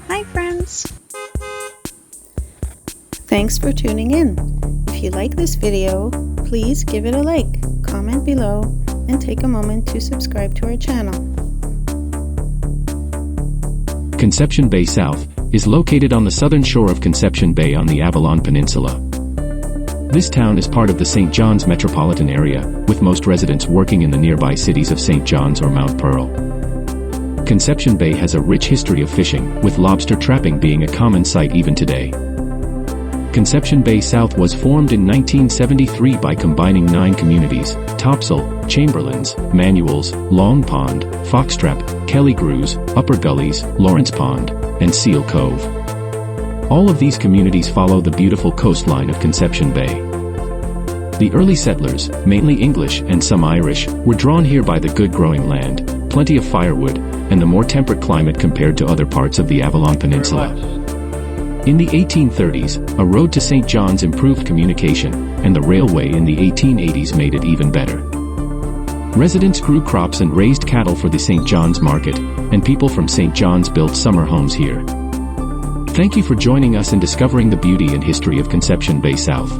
Hi friends! Thanks for tuning in. If you like this video, please give it a like, comment below, and take a moment to subscribe to our channel. Conception Bay South is located on the southern shore of Conception Bay on the Avalon Peninsula. This town is part of the St. John's metropolitan area, with most residents working in the nearby cities of St. John's or Mount Pearl. Conception Bay has a rich history of fishing, with lobster trapping being a common sight even today. Conception Bay South was formed in 1973 by combining 9 communities: Topsail, Chamberlains, Manuels, Long Pond, Foxtrap, Kelly Grooves, Upper Gullies, Lawrence Pond, and Seal Cove. All of these communities follow the beautiful coastline of Conception Bay. The early settlers, mainly English and some Irish, were drawn here by the good growing land, plenty of firewood, and the more temperate climate compared to other parts of the Avalon Peninsula. In the 1830s, a road to St. John's improved communication, and the railway in the 1880s made it even better. Residents grew crops and raised cattle for the St. John's market, and people from St. John's built summer homes here. Thank you for joining us in discovering the beauty and history of Conception Bay South.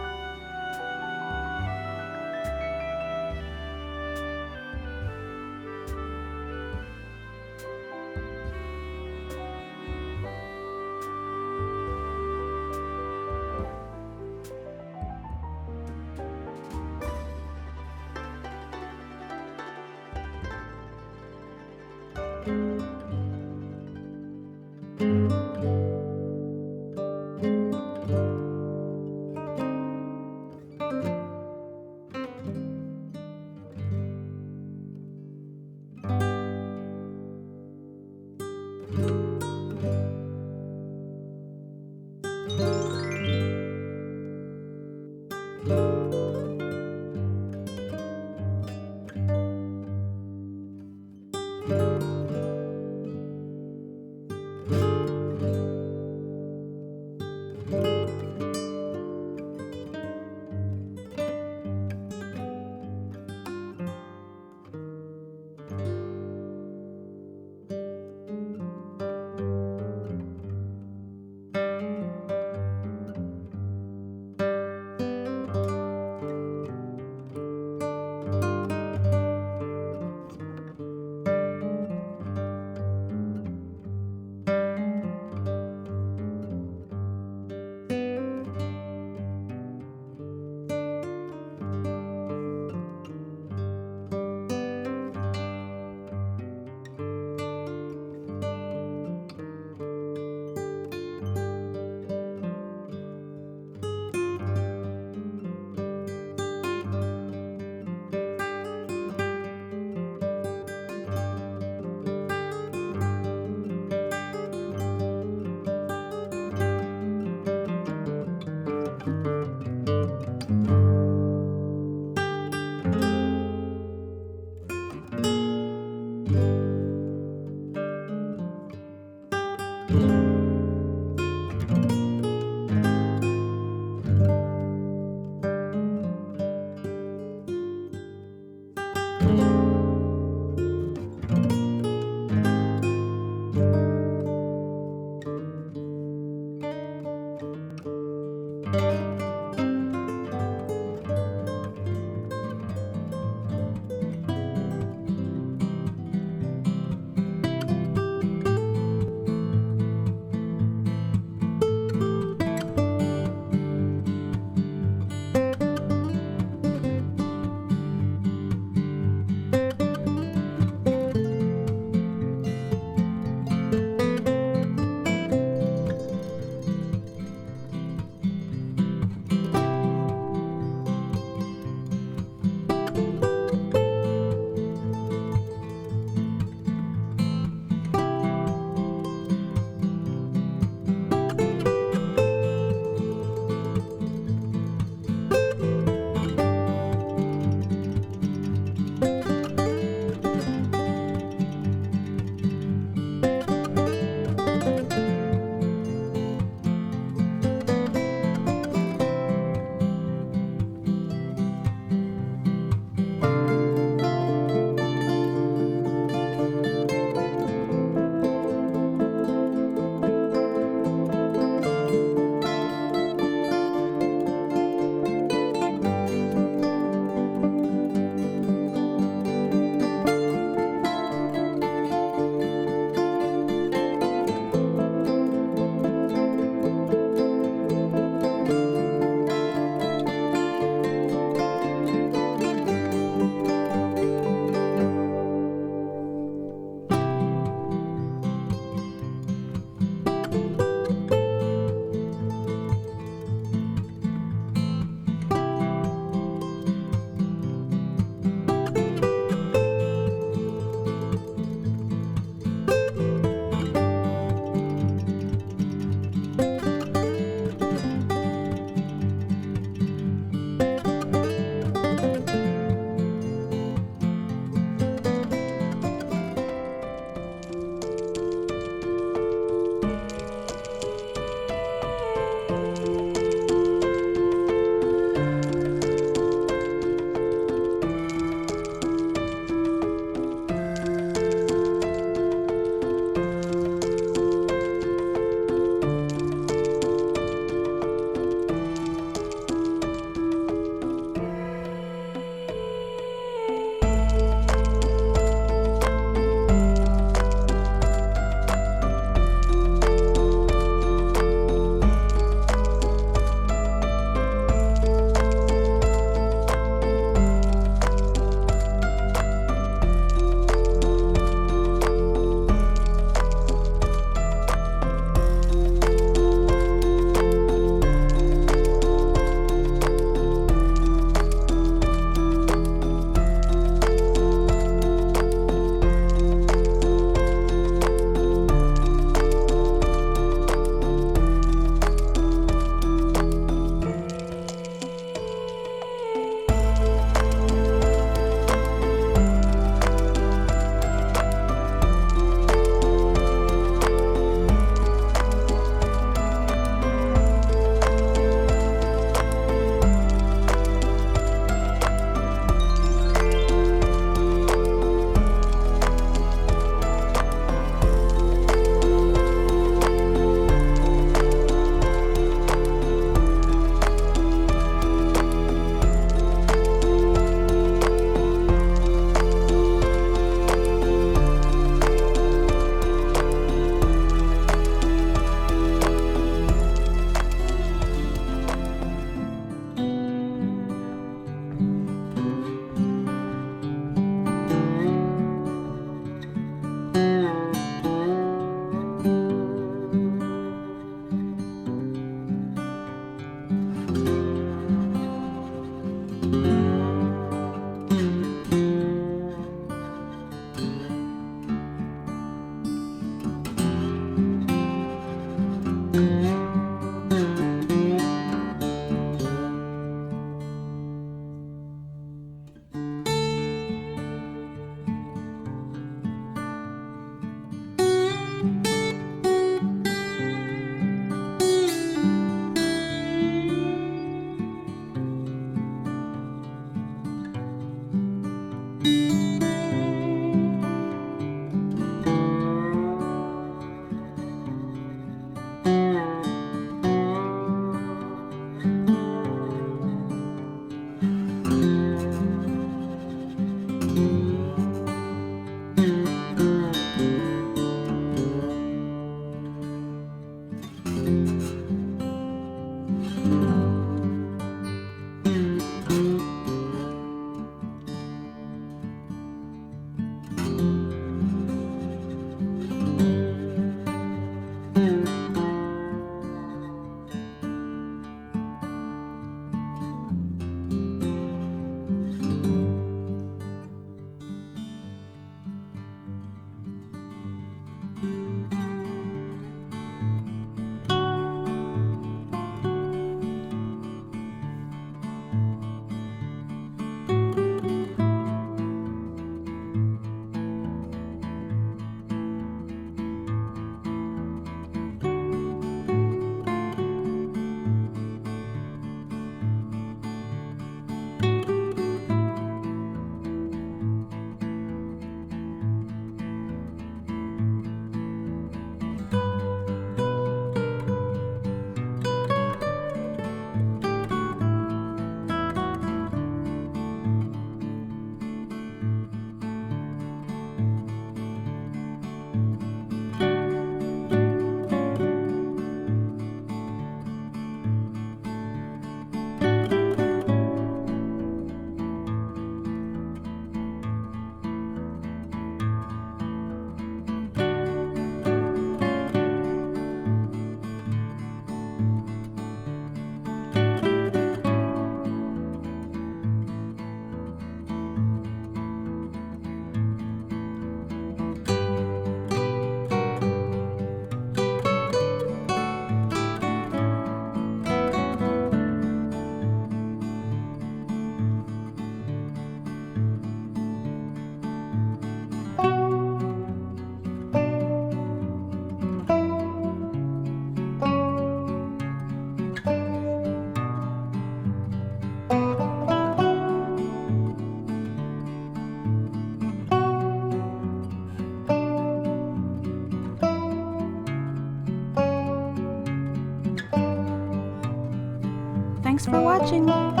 Thanks for watching!